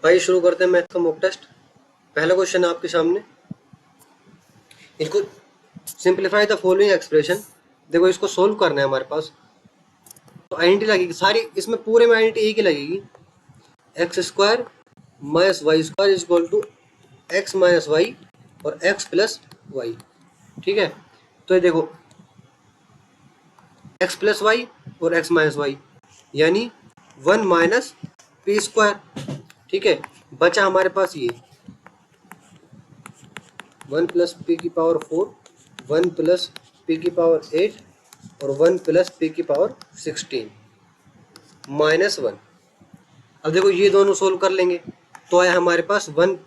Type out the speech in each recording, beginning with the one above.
आइए शुरू करते हैं मैथ का मॉक टेस्ट। पहला क्वेश्चन है आपके सामने। इसको सिंप्लीफाई द फॉलोइंग एक्सप्रेशन। देखो इसको सोल्व करना है हमारे पास, तो आइडेंटिटी लगेगी सारी, इसमें पूरे में आइडेंटिटी एक ही लगेगी। X square minus y square is equal to x minus y और एक्स प्लस वाई। ठीक है, तो ये देखो एक्स प्लस वाई और एक्स माइनस वाई यानी 1 माइनस पी स्क्वायर। ठीक है, बचा हमारे पास ये 1 प्लस पी की पावर 4, 1 प्लस पी की पावर 8 और 1 प्लस पी की पावर 16 माइनस 1। अब देखो ये दोनों सोल्व कर लेंगे तो आया हमारे पास 1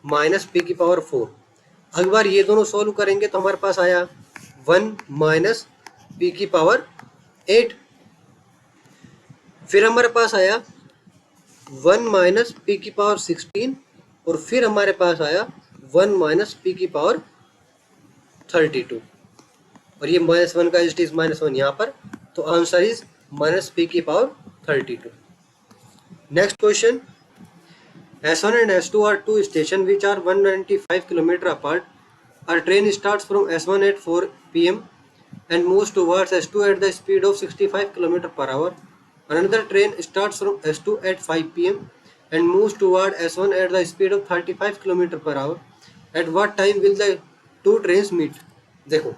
माइनस पी की पावर 4। अगली बार ये दोनों सोल्व करेंगे तो हमारे पास आया 1 माइनस पी की पावर 8। फिर हमारे पास आया 1 माइनस पी की पावर 16 और फिर हमारे पास आया 1 माइनस पी की पावर 32 और ये -1 का इज -1 यहाँ पर, तो आंसर इज माइनस पी की power 32। Next question, S1 and S2 are two stations which are 195 km apart. A train starts from S1 at 4 p.m. and moves towards S2 at the speed of 65 km per hour. Another train starts from S2 at 5 p.m. and moves toward S1 at the speed of 35 km per hour. At what time will the two trains meet? देखो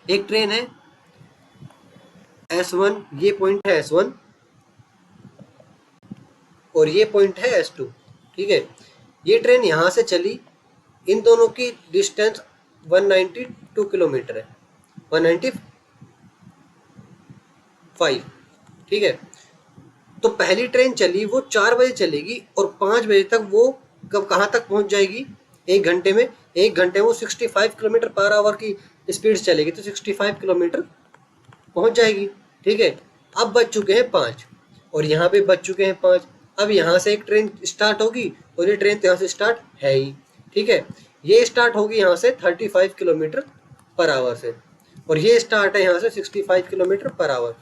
एक train है S1, ये point है S1 और ये point है S2। ठीक है, ये ट्रेन यहाँ से चली, इन दोनों की डिस्टेंस 192 किलोमीटर है, 195। ठीक है, तो पहली ट्रेन चली वो 4 बजे चलेगी और 5 बजे तक वो कब कहाँ तक पहुँच जाएगी? 1 घंटे में। 1 घंटे में वो 65 किलोमीटर पर आवर की स्पीड चलेगी, तो 65 किलोमीटर पहुँच जाएगी। ठीक है, अब बच चुके हैं 5 और यहाँ पे बच चुके हैं 5। अब यहाँ से एक ट्रेन स्टार्ट होगी और ये ट्रेन तो यहाँ से स्टार्ट है ही। ठीक है, ये स्टार्ट होगी यहाँ से 35 किलोमीटर पर आवर से और ये स्टार्ट है यहाँ से 65 किलोमीटर पर आवर।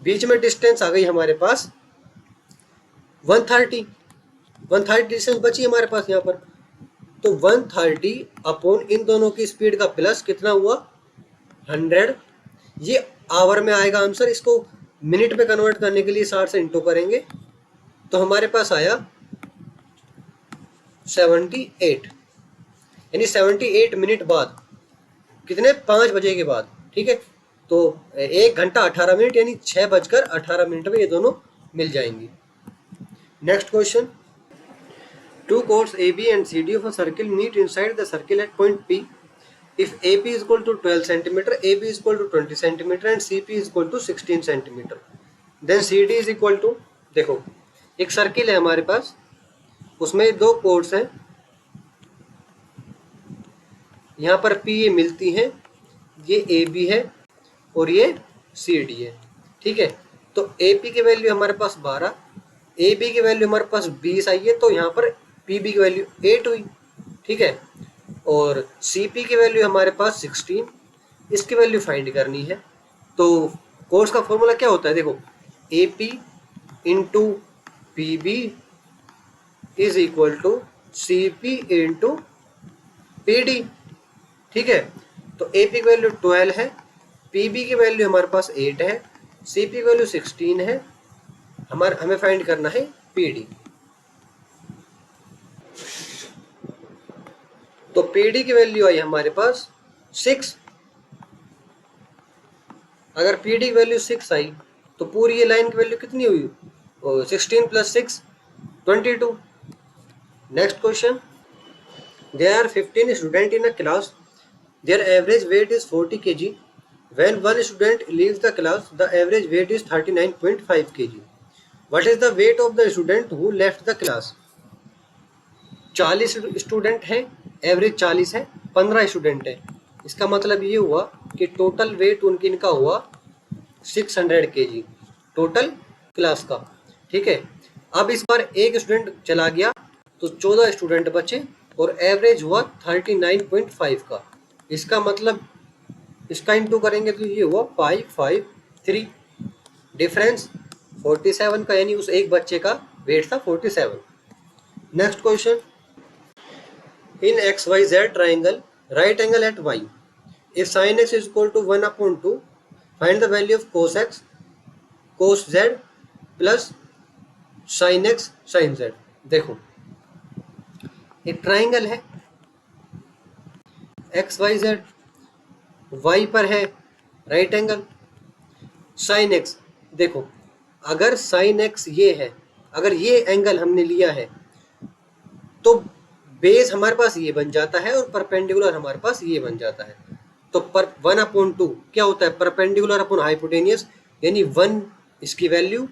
बीच में डिस्टेंस आ गई हमारे पास 130 डिस्टेंस बची हमारे पास यहाँ पर, तो 130 अपॉन इन दोनों की स्पीड का प्लस कितना हुआ 100। ये आवर में आएगा आंसर, इसको मिनट में कन्वर्ट करने के लिए 60 से इंटू करेंगे तो हमारे पास आया 78, यानी 78 मिनट बाद, कितने 5 बजे के बाद। ठीक है, तो 1 घंटा 18 मिनट यानी 6:18 में ये दोनों मिल जाएंगी। Next question, two chords AB and CD of a circle meet inside the circle at point P. If AP is equal to 12 cm, AB is equal to 20 cm and CP is equal to 16 cm, then CD is equal to, देखो एक circle है हमारे पास, उसमें 2 chords हैं, यहाँ पर P ये मिलती हैं, ये AB है और ये CD है। ठीक है, तो AP की वैल्यू हमारे पास 12, AB की वैल्यू हमारे पास 20 आई है, तो यहाँ पर PB की वैल्यू 8 हुई। ठीक है, और CP की वैल्यू हमारे पास 16, इसकी वैल्यू फाइंड करनी है। तो कोर्स का फॉर्मूला क्या होता है? देखो AP into PB is equal to CP into PD। ठीक है, तो AP की वैल्यू 12 है, PB की वैल्यू हमारे पास 8 है, CP की वैल्यू 16 है, हमें फाइंड करना है PD। तो PD की वैल्यू आई हमारे पास 6। अगर PD की वैल्यू 6 आई तो पूरी ये लाइन की वैल्यू कितनी हुई? 16 + 6 22। Next question, there are 15 student in a class, their average weight is 40 kg. When one student leaves the class, the average weight is 39.5 kg. What is the weight of the student who left the class? 40 student हैं, average 40 है, 15 student है, इसका मतलब ये हुआ कि total weight उनकी इनका हुआ 600 kg टोटल क्लास का। ठीक है, अब इस बार एक स्टूडेंट चला गया तो 14 स्टूडेंट बचे और एवरेज हुआ 39.5 का। इसका मतलब इसका इंटू करेंगे तो ये हुआ 553, डिफरेंस 47 का, यानी उस एक बच्चे का वेट था 47। Next question, in x y z triangle right angle at y if sine x is equal to 1/2 find the value of cos x cos z plus sine x sine z. देखो एक triangle है, x y Z, Y पर है right angle, sine x. देखो अगर sine x ये है, अगर ये एंगल हमने लिया है तो बेस हमारे पास ये बन जाता है और परपेंडिकुलर हमारे पास ये बन जाता है। तो पर 1/2 क्या होता है, परपेंडिकुलर अपॉन हाइपोटेनियस, यानी 1 इसकी वैल्यू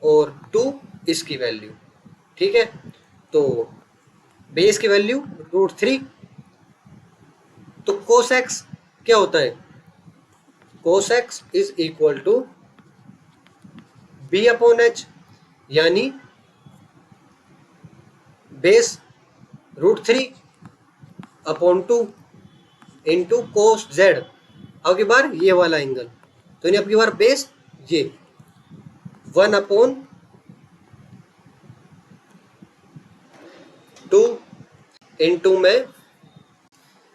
और 2 इसकी वैल्यू। ठीक है, तो बेस की वैल्यू √3। तो कोस एक्स क्या होता है, cos x is equal to b/h, यानी बेस √3/2 इंटू कोस जेड। अब की बार ये वाला एंगल, तो यानी अब की बार बेस ये 1/2 इंटू में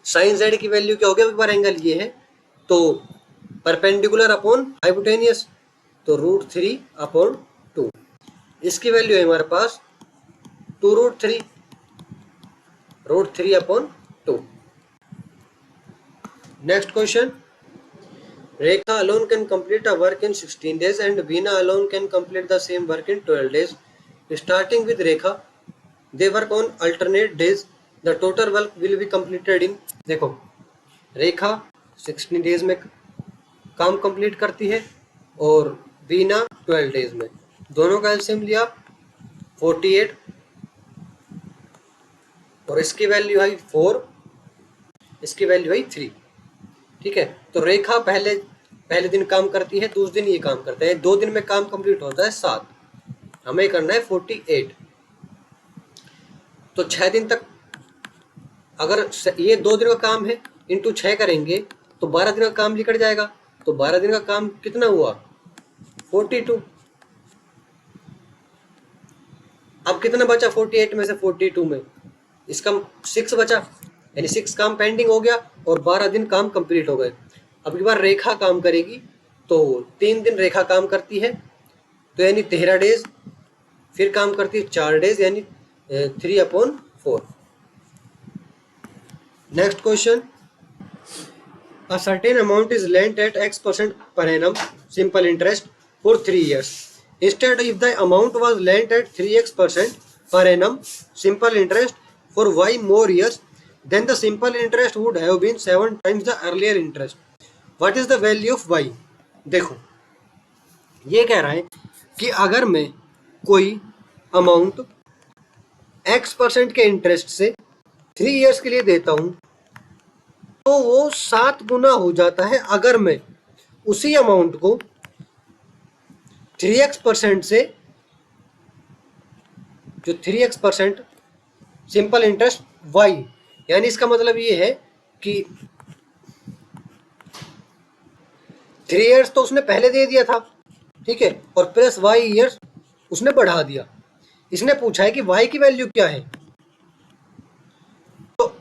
साइन जेड की वैल्यू क्या होगी, अब की बार एंगल ये है तो परपेंडिकुलर अपॉन हाइपोटेनियस, तो √3/2। इसकी वैल्यू है हमारे पास 2√3, √3/2। Next question, Rekha alone can complete a work in 16 days and Veena alone can complete the same work in 12 days. Starting with Rekha, they work on alternate days. The total work will be completed in, देखो रेखा 16 days में काम complete करती है और Veena 12 days में। दोनों का LCM लिया 48 और इसकी वैल्यू आई 4, इसकी वैल्यू आई 3। ठीक है, तो रेखा पहले दिन काम करती है, दूसरे दिन ये काम करता है, 2 दिन में काम कंप्लीट होता है 7, हमें करना है 48। तो 6 दिन तक, अगर ये 2 दिन का काम है इंटू 6 करेंगे तो 12 दिन का काम निकल जाएगा। तो 12 दिन का काम कितना हुआ, 42। अब कितना बचा 48 में से, 42 में इसका 6 बचा, यानी 6 काम पेंडिंग हो गया और 12 दिन काम कंप्लीट हो गए। अब की बार रेखा काम करेगी, तो 3 दिन रेखा काम करती है, तो यानी 13 डेज, फिर काम करती है 4 डेज, यानी 3/4। Next question, a certain amount is lent at x% per annum simple interest for 3 years. Instead, if the amount was lent at 3x% per annum simple interest for y more years, then the simple interest would have been 7 times the earlier interest. What is the value of y? देखो ये कह रहा है कि अगर मैं कोई amount x% के इंटरेस्ट से 3 इयर्स के लिए देता हूं तो वो 7 गुना हो जाता है अगर मैं उसी अमाउंट को 3x% से, जो 3x% सिंपल इंटरेस्ट y, यानी इसका मतलब ये है कि 3 इयर्स तो उसने पहले दे दिया था, ठीक है, और प्लस y इयर्स उसने बढ़ा दिया। इसने पूछा है कि y की वैल्यू क्या है, तो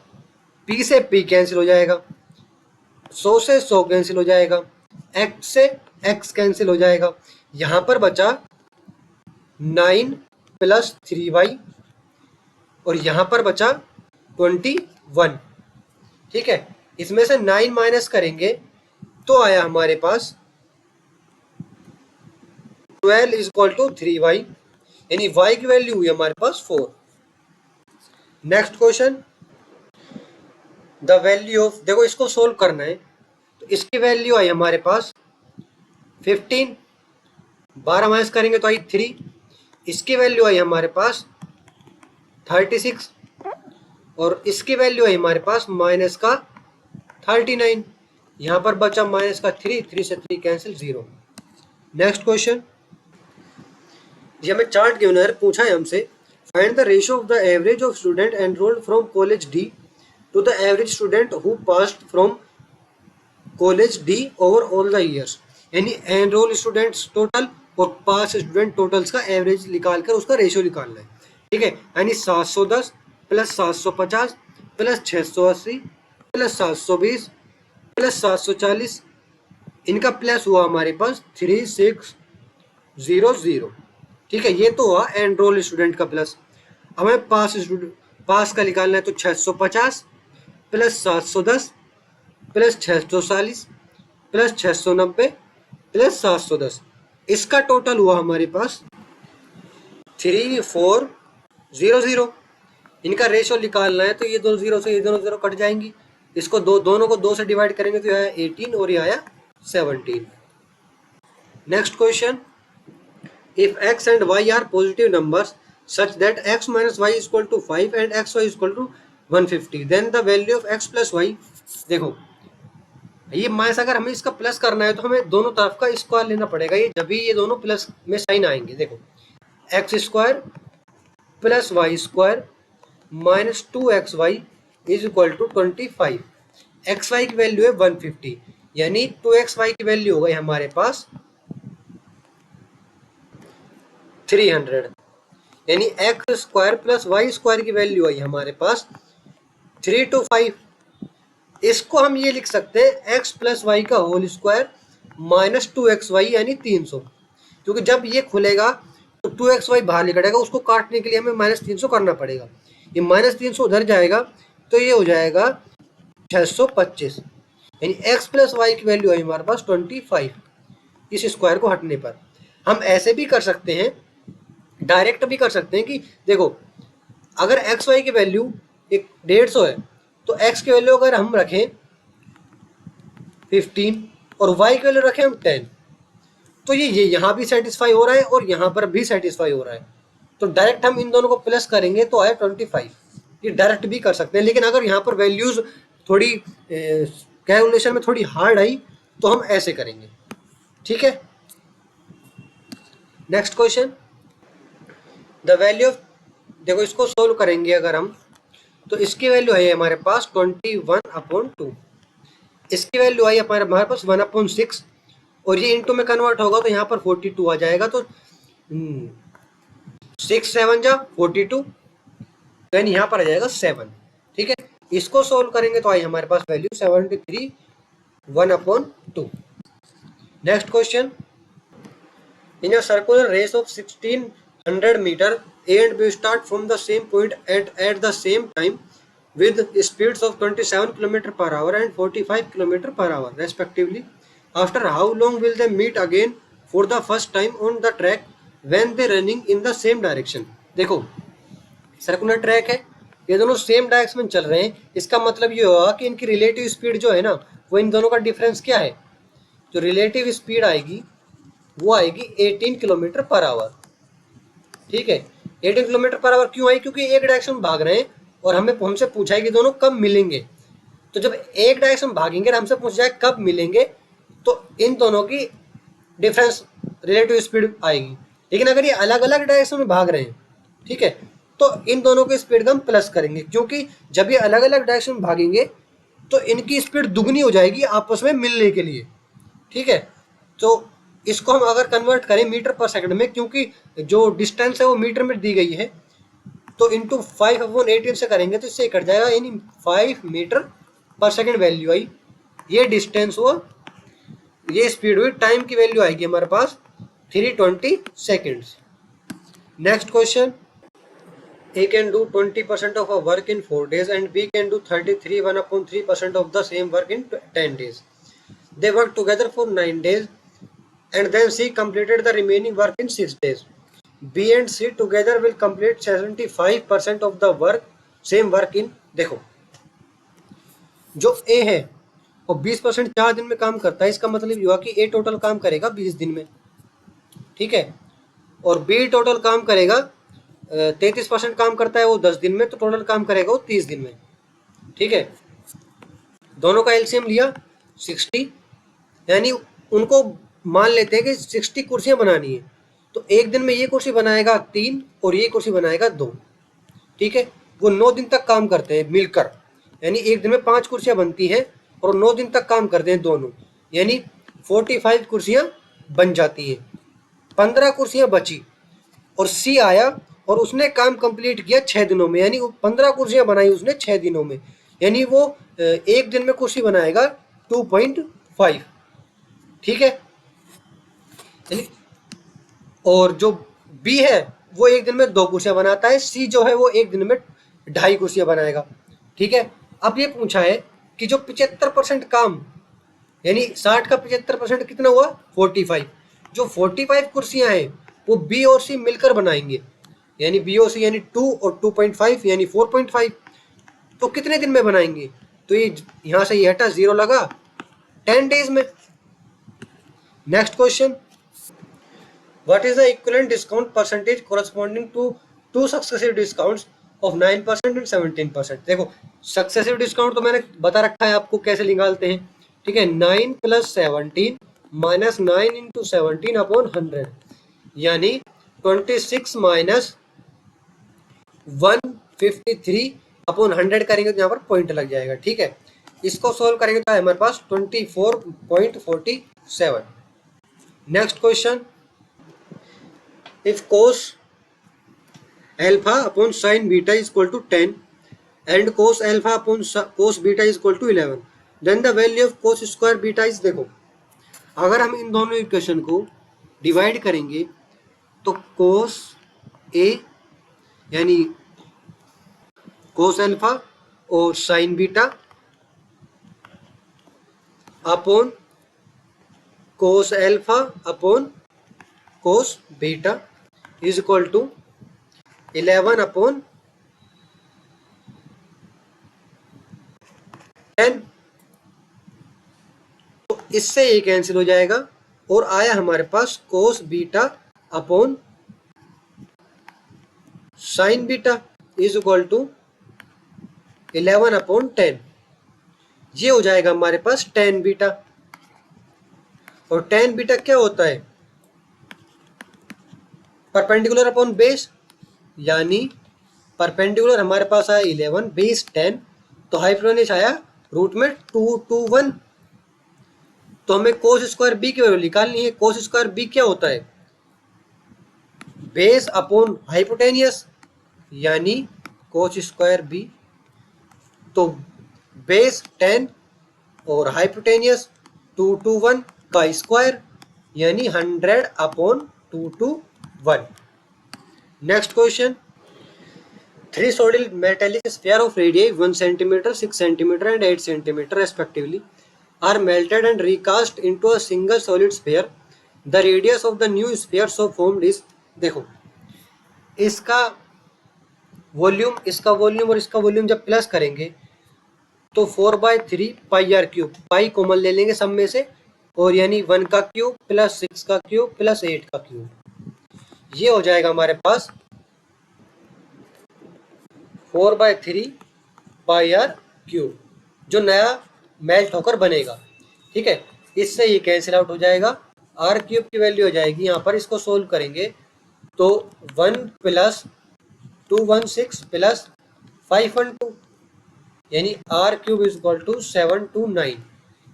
p से p कैंसिल हो जाएगा, 100 से 100 कैंसिल हो जाएगा, x से x कैंसिल हो जाएगा, यहां पर बचा 9 + 3y और यहां पर बचा 21। ठीक है, इसमें से 9 माइनस करेंगे तो आया हमारे पास 12 = 3y, यानी y की वैल्यू हुई हमारे पास 4। Next question, the value of, देखो इसको सोल्व करना है, तो इसकी वैल्यू आई हमारे पास 15, 12 माइनस करेंगे तो आई 3, इसकी वैल्यू आई हमारे पास 36 और इसकी वैल्यू आई हमारे पास माइनस का 39, यहाँ पर बचा माइनस का 3, 3 से 3 कैंसिल, 0। नेक्स्ट क्वेश्चन, ये हमें चार्ट गिवन है, पूछा है हमसे find the ratio of the average of student enrolled from college D to the average student who passed from college D over all the years, यानी enrol students total और pass student totals का average निकाल कर उसका ratio निकालना है। ठीक है, यानी 710 प्लस 750 प्लस 680 प्लस 720 प्लस 740, इनका प्लस हुआ हमारे पास 3600। ठीक है, ये तो हुआ एनरोल स्टूडेंट का प्लस। हमें पास का निकालना है, तो 650 प्लस 710 प्लस 640 प्लस 690 प्लस 710, इसका टोटल हुआ हमारे पास 3400। इनका रेशो निकालना है, तो ये दो जीरो से ये दोनों जीरो कट जाएंगी, इसको दोनों को 2 से डिवाइड करेंगे तो आया 18 और ये आया 17। Next question, if x and y are positive numbers such that x minus y is equal to 5 and xy is equal to 150, then the value of x plus y। देखो ये माइनस, अगर हमें इसका प्लस करना है तो हमें दोनों तरफ का स्क्वायर लेना पड़ेगा, ये जब भी ये दोनों प्लस में साइन आएंगे। देखो x square plus y square minus 2xy is equal to 25। X y की वैल्यू है 150, यानी 2xy की वैल्यू हो गई हमारे पास 300, यानी x square plus y square की वैल्यू आई हमारे पास 325। इसको हम ये लिख सकते हैं एक्स प्लस वाई का होल स्क्वायर माइनस 2xy यानी 300, क्योंकि जब ये खुलेगा तो 2xy बाहर निकलेगा, उसको काटने के लिए हमें माइनस 300 करना पड़ेगा। ये माइनस 300 उधर जाएगा तो ये हो जाएगा 625, यानी एक्स प्लस वाई की वैल्यू है हमारे पास 25 इस स्क्वायर को हटने पर। हम ऐसे भी कर सकते हैं, डायरेक्ट भी कर सकते हैं कि देखो अगर एक्स वाई की वैल्यू 150 है तो x की वैल्यू अगर हम रखें 15 और y की वैल्यू रखें हम 10, तो ये यहाँ भी सेटिस्फाई हो रहा है और यहाँ पर भी सेटिस्फाई हो रहा है, तो डायरेक्ट हम इन दोनों को प्लस करेंगे तो आए 25। ये डायरेक्ट भी कर सकते हैं, लेकिन अगर यहाँ पर वैल्यूज थोड़ी कैलकुलेशन में थोड़ी हार्ड आई तो हम ऐसे करेंगे। ठीक है, next question, the value of, देखो इसको सोल्व करेंगे अगर हम, तो इसकी वैल्यू है हमारे पास 21/2, इसकी वैल्यू आई हमारे पास 1/6, और ये इंटू में कन्वर्ट होगा तो यहाँ पर 42 आ जाएगा, तो 6 7 जा 42, यानी यहाँ पर आ जाएगा 7। ठीक है, इसको सोल्व करेंगे तो आई हमारे पास value 73 1/2। Next question, in a circular race of 1600 metre A and B start from the same point at the same time with speeds of 27 km per hour and 45 km per hour respectively. After how long will they meet again for the first time on the track when they running in the same direction? देखो circular track है, ये दोनों same direction में चल रहे हैं, इसका मतलब ये होगा कि इनकी रिलेटिव स्पीड जो है ना, वो इन दोनों का डिफरेंस क्या है, जो रिलेटिव स्पीड आएगी वो आएगी 18 किलोमीटर पर आवर। ठीक है, 18 किलोमीटर पर आवर क्यों आई, क्योंकि एक डायरेक्शन में भाग रहे हैं और हमसे पूछा है कि दोनों कब मिलेंगे, तो जब एक डायरेक्शन भागेंगे और हमसे पूछा जाए कब मिलेंगे तो इन दोनों की डिफरेंस रिलेटिव स्पीड आएगी। लेकिन अगर ये अलग अलग डायरेक्शन में भाग रहे हैं, ठीक है, तो इन दोनों की स्पीड का हम प्लस करेंगे, क्योंकि जब ये अलग अलग डायरेक्शन में भागेंगे तो इनकी स्पीड दुगनी हो जाएगी आपस में मिलने के लिए। ठीक है, तो इसको हम अगर कन्वर्ट करें मीटर पर सेकंड में, क्योंकि जो डिस्टेंस है वो मीटर में दी गई है, तो इंटू 5/18 से करेंगे तो इससे कट जाएगा, यानी 5 मीटर पर सेकंड वैल्यू आई, ये डिस्टेंस हुआ, ये स्पीड हुई, टाइम की वैल्यू आएगी हमारे पास 320 seconds. Next question, A can do 20% of a work in 4 days and B can do 33 1/3% of the same work in 10 days. They work together for 9 days and then C completed the remaining work in 6 days. B and C together will complete 75% of the work, same work in, देखो जो A है वो 20% 4 दिन में काम करता है, इसका मतलब ये हुआ कि A टोटल काम करेगा 20 दिन में। ठीक है, और B टोटल काम करेगा 33% काम करता है वो 10 दिन में, तो टोटल काम करेगा वो 30 दिन में। ठीक है, दोनों का एलसीएम लिया 60, यानी उनको मान लेते हैं कि 60 कुर्सियां बनानी है, तो एक दिन में ये कुर्सी बनाएगा 3 और ये कुर्सी बनाएगा 2। ठीक है, वो 9 दिन तक काम करते हैं मिलकर, यानी एक दिन में 5 कुर्सियां बनती हैं और 9 दिन तक काम करते हैं दोनों, यानी 45 कुर्सियां बन जाती हैं, 15 कुर्सियां बची और सी आया और उसने काम कंप्लीट किया 6 दिनों में, यानी 15 कुर्सियां बनाई उसने 6 दिनों में, यानी वो एक दिन में कुर्सी बनाएगा 2.5, ठीक है। और जो बी है वो एक दिन में 2 कुर्सियां बनाता है, सी जो है वो एक दिन में 2.5 कुर्सियां बनाएगा, ठीक है। अब ये पूछा है कि जो 75% काम, यानी 60 का 75% कितना हुआ 45, जो 45 कुर्सियां हैं वो बी और सी मिलकर बनाएंगे, यानी बी और सी यानी 2 और 2.5 यानी 4.5, तो कितने दिन में बनाएंगे, तो ये यहां से ये हटा 0 लगा 10 डेज में। Next question, what is the equivalent discount percentage corresponding to two successive discounts of 9% and 17%। देखो सक्सेसिव डिस्काउंट तो मैंने बता रखा है आपको कैसे निकालते हैं, ठीक है। 9 + 17 माइनस 9 इंटू 17 अपॉन 100, यानी 26 माइनस 153 अपॉन 100 करेंगे तो यहाँ पर पॉइंट लग जाएगा, ठीक है। इसको सोल्व करेंगे तो हमारे पास 24.47। Next question, if cos alpha upon sin beta is equal to 10 and cos alpha upon cos beta is equal to 11, then the value of cos square beta is, देखो अगर हम इन दोनों इक्वेशन को डिवाइड करेंगे तो cos a यानी cos alpha और sin beta upon cos alpha upon cos beta is equal to 11 upon 10, तो इससे ये कैंसिल हो जाएगा और आया हमारे पास cos beta upon sin beta is equal to 11 upon 10, ये हो जाएगा हमारे पास tan बीटा। और tan बीटा क्या होता है, परपेंडिकुलर अपॉन बेस, यानी परपेंडिकुलर हमारे पास आया 11 बेस 10, तो हाइपोटेन्यूज आया रूट में 221, तो हमें कोस स्क्वायर बी की वैल्यू निकालनी है। कोस स्क्वायर बी क्या होता है, बेस अपॉन हाइपोटेनियस, यानी कोस स्क्वायर बी, तो बेस 10 और हाइपोटेनियस 221 का स्क्वायर, यानी 100 upon 221। Next question, 3 solid metallic sphere of radii 1 centimeter, 6 centimeter and 8 centimeter respectively are melted and recast into a single solid sphere. The radius of the new sphere so formed is, देखो इसका volume और इसका volume जब plus करेंगे तो 4/3 पाई are cube, pi common ले लेंगे सब में से, और यानी 1 का क्यूब प्लस 6 का क्यूब प्लस 8 का क्यूब, ये हो जाएगा हमारे पास 4/3 पाई आर क्यूब, जो नया मेल्ट होकर बनेगा, ठीक है। इससे ये कैंसिल आउट हो जाएगा, आर क्यूब की वैल्यू हो जाएगी यहाँ पर, इसको सोल्व करेंगे तो 1 + 216 + 512, यानी r cube is equal to 729,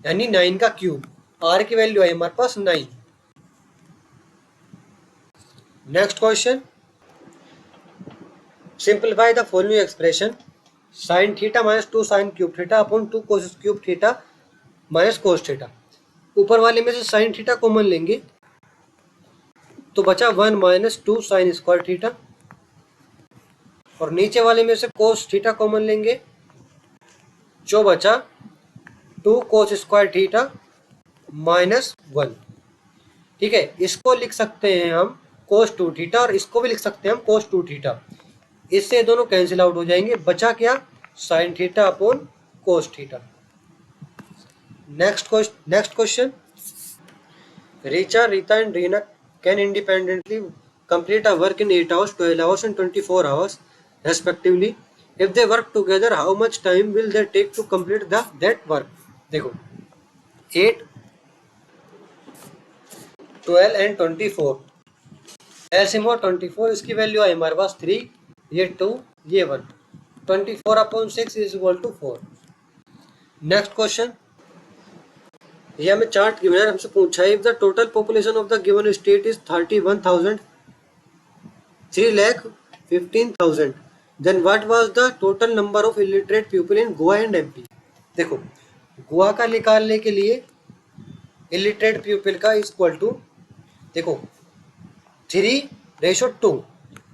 यानी 9 का क्यूब, आर की वैल्यू है हमारे पास 9। Next question, simplify the following expression, sin theta minus 2 sin cube theta upon 2 cos cube theta minus cos theta. ऊपर वाले में से sin थीटा कॉमन लेंगे तो बचा 1 माइनस 2 sin स्क्वायर थीटा, और नीचे वाले में से cos थीटा कॉमन लेंगे, जो बचा 2 cos स्क्वायर थीटा माइनस 1, ठीक है। इसको लिख सकते हैं हम cos 2 थीटा और इसको भी लिख सकते हैं हम cos 2 थीटा, इससे दोनों कैंसिल आउट हो जाएंगे, बचा क्या sin theta upon cos theta. Next question, Richa, Rita and Reena can independently complete a work in 8 hours, 12 hours and 24 hours respectively. If they work together, how much time will they take to complete that work? देखो 8, 12 and 24, LCM 24, इसकी value है हमारे पास 3, ये 2, ये 1, 24 upon 6 is equal to 4। Next question, ये हमें chart given है, हमसे पूछा है if the total population of the given state is 31,000, 3 lakh 15,000. Then what was the total number of illiterate people in Goa and MP? देखो गोवा का निकालने के लिए illiterate pupil का इक्वल टू देखो 3:2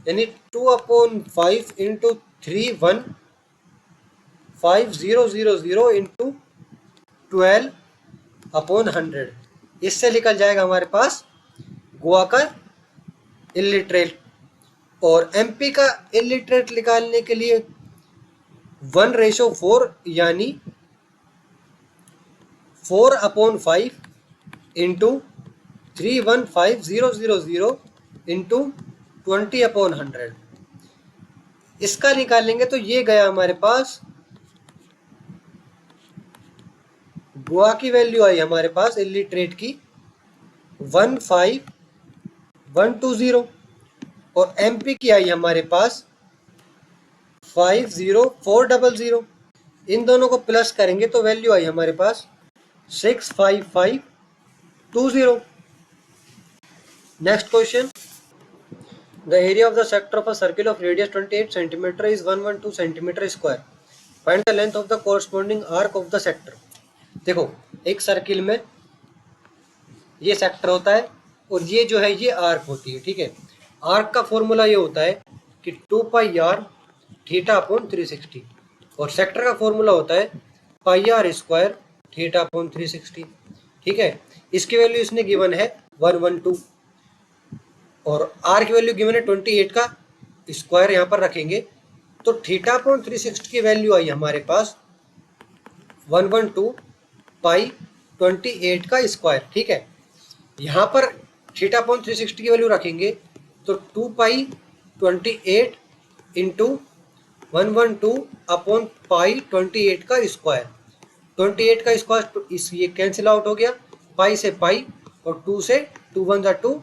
यानी 2/5 इंटू 3,150,000 इंटू 12/100. इससे निकल जाएगा हमारे पास गोवा का इलिटरेट. और एमपी का इलिटरेट निकालने के लिए 1:4 यानी 4/5 इंटू 315,000 इंटू 20/100. इसका निकालेंगे तो ये गया हमारे पास, गोवा की वैल्यू आई हमारे पास इलिटरेट की 15,120 और एमपी की आई हमारे पास 50,400. इन दोनों को प्लस करेंगे तो वैल्यू आई हमारे पास 65520. Next question. The area of the sector of a circle of radius 28 centimetre is 112 centimetre square. Find the length of the corresponding arc of the sector. देखो एक सर्किल में ये सेक्टर होता है और ये जो है ये आर्क होती है. ठीक है, आर्क का फॉर्मूला ये होता है कि 2πr θ/360 और सेक्टर का फॉर्मूला होता है πr² θ/360. ठीक है, इसकी वैल्यू इसने गिवन है 112 और आर की वैल्यू गिवन है 28 का स्क्वायर यहाँ पर रखेंगे तो θ/360 की वैल्यू आई हमारे पास 112 पाई 28 का स्क्वायर. ठीक है, यहाँ पर θ/360 की वैल्यू रखेंगे तो 2 पाई 28 इंटू 112 पाई 28 का स्क्वायर. 28 का स्क्वायर ये कैंसिल आउट हो गया, पाई से पाई और 2 से 2 1 जा 2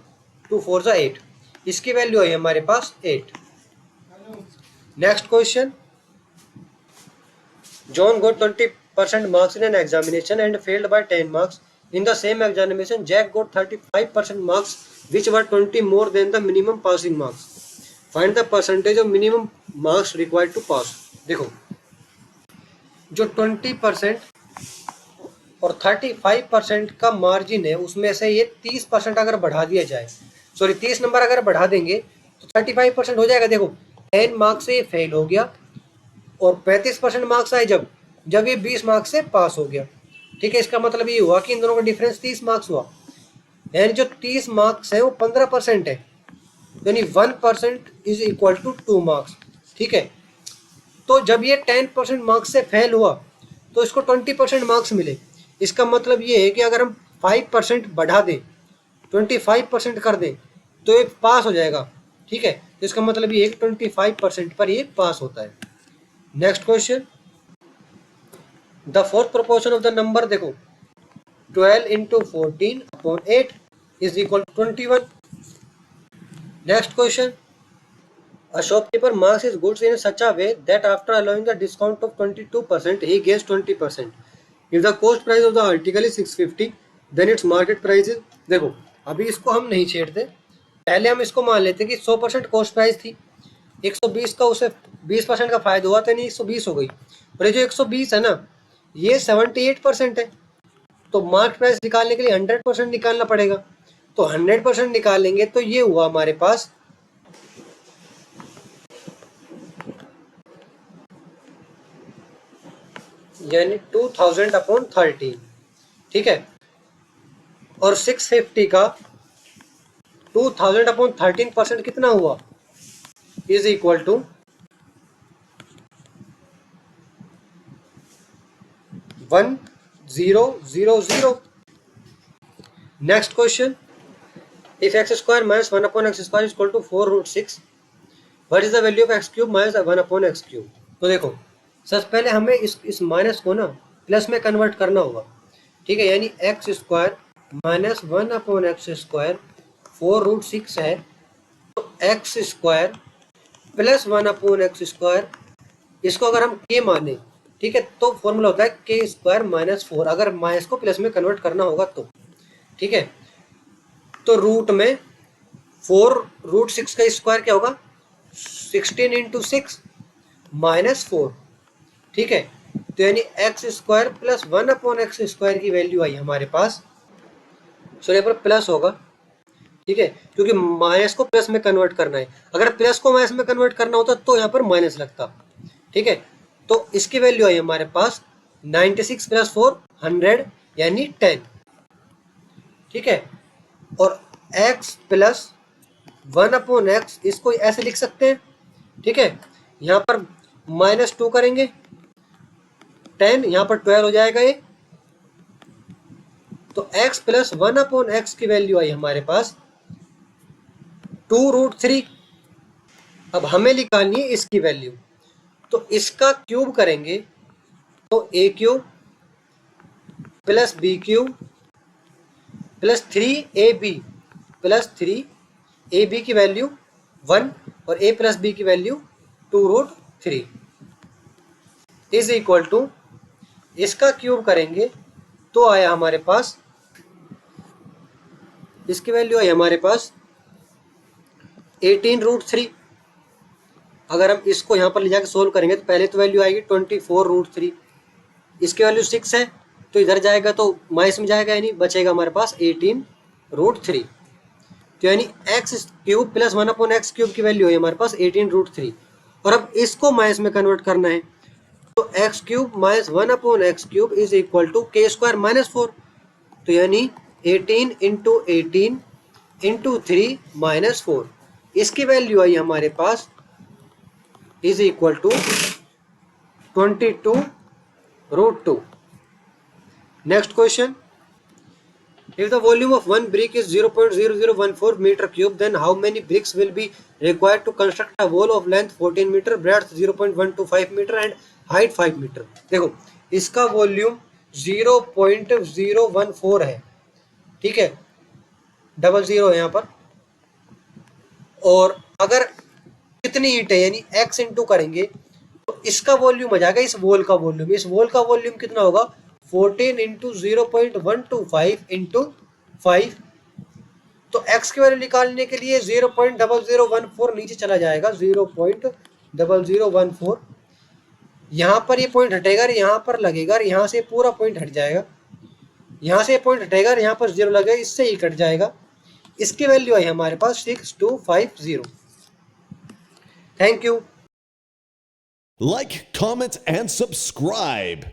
2 4 जा 8. इसकी वैल्यू है हमारे पास 8. Next question. John got 20% marks in an examination and failed by 10 marks. In the same examination, Jack got 35% marks, which were 20 more than the minimum passing marks. Find the percentage of minimum marks required to pass. देखो जो 20% और 35% का margin है उसमें से ये 30% अगर बढ़ा दिया जाए, 30 नंबर अगर बढ़ा देंगे तो 35% हो जाएगा. देखो 10 मार्क्स से ये फेल हो गया और 35% मार्क्स आए जब ये 20 मार्क्स से पास हो गया. ठीक है, इसका मतलब ये हुआ कि इन दोनों का डिफरेंस 30 मार्क्स हुआ. यानी जो 30 मार्क्स है वो 15% है, यानी 1% इज इक्वल टू 2 मार्क्स. ठीक है, तो जब ये 10% मार्क्स से फेल हुआ तो इसको 20% मार्क्स मिले. इसका मतलब ये है कि अगर हम 5% बढ़ा दें, 25% कर दें तो ये पास हो जाएगा. ठीक है, तो इसका मतलब ये है कि 25% पर ये पास होता है. Next question. The fourth proportion of the number देखो 12 into 14/8 is equal to 21. Next question. A shopkeeper marks his goods in such a way that after allowing the discount of 22% he gains 20%. If the cost price of the article is 650 then its market price is. देखो अभी इसको हम नहीं छेड़ते, पहले हम इसको मान लेते कि 100% कॉस्ट प्राइस थी, 120 का उसे 20% का फायदा हुआ तो नहीं 120 हो गई. और ये जो 120 है ना ये 78% है, तो मार्केट प्राइस निकालने के लिए 100% निकालना पड़ेगा. तो 100% निकालेंगे तो ये हुआ हमारे पास यानी 2000/13. ठीक है, और 650 का 2000/13% कितना हुआ is equal to 1000. Next question. If x² minus 1/x² is equal to 4√6, what is the value of x³ minus 1/x³. तो देखो सबसे पहले हमें इस माइनस को ना प्लस में कन्वर्ट करना होगा. ठीक है, यानी x² minus 1/x² 4√6 है तो x² प्लस 1/x². इसको अगर हम k माने, ठीक है, तो फॉर्मूला होता है k² - 4 अगर माइनस को प्लस में कन्वर्ट करना होगा तो. ठीक है, तो रूट में 4√6 का स्क्वायर क्या होगा 16 इंटू 6 -4, ठीक है। तो यानी एक्स स्क्वायर प्लस 1/x² की वैल्यू आई हमारे पास। सो यहाँ पर प्लस होगा, ठीक है, क्योंकि माइनस को प्लस में कन्वर्ट करना है। अगर प्लस को माइनस में कन्वर्ट करना होता तो यहाँ पर माइनस लगता, ठीक है। तो इसकी वैल्यू आई हमारे पास 96 + 4 100 यानी 10, ठीक है। और x प्लस 1/x इसको ऐसे लिख सकते हैं, ठीक है। यहाँ पर -2 करेंगे, 10 यहाँ पर 12 हो जाएगा ये। तो x प्लस 1/x की वैल्यू आई हमारे पास 2√3। अब हमें निकालनी है इसकी वैल्यू, तो इसका क्यूब करेंगे तो a³ plus b³ plus 3ab plus 3ab की वैल्यू 1 और a प्लस b की वैल्यू 2√3 इज इक्वल टू, इसका क्यूब करेंगे तो आया हमारे पास, इसकी वैल्यू आई हमारे पास 18√3। अगर हम इसको यहाँ पर ले जाकर सोल्व करेंगे तो पहले तो वैल्यू आएगी 24√3, इसकी वैल्यू 6 है तो इधर जाएगा तो माइनस में जाएगा, यानी बचेगा हमारे पास 18√3। तो यानी x³ प्लस 1/x³ की वैल्यू है हमारे पास 18√3। और अब इसको माइनस में कन्वर्ट करना है तो x³ minus 1/x³ is equal to k² - 4। तो यानी 18 इंटू 18 इंटू 3 -4, इसकी वैल्यू आई हमारे पास is equal to 22√2। Next question, if the volume of one brick is 0.0014 meter cube, then how many bricks will be required to construct a wall of length 14 meter, breadth 0.125 meter and height 5 meter। देखो इसका volume 0.014 है, ठीक है, 00 है यहाँ पर। और अगर कितनी ईंट है यानी x इंटू करेंगे तो इसका वॉल्यूम आ जाएगा, इस वॉल का वॉल्यूम, इस वॉल का वॉल्यूम कितना होगा 14 इंटू 0.125 इंटू 5। तो x की वैल्यू निकालने के लिए 0.0014 नीचे चला जाएगा, 0.0014। यहाँ पर ये पॉइंट हटेगा, यहाँ पर लगेगा, यहाँ से पूरा पॉइंट हट जाएगा, यहाँ से पॉइंट हटेगा, यहाँ पर 0 लगेगा, इससे ही कट जाएगा। इसकी वैल्यू आई हमारे पास 6250। Thank you. Like, comment, and subscribe.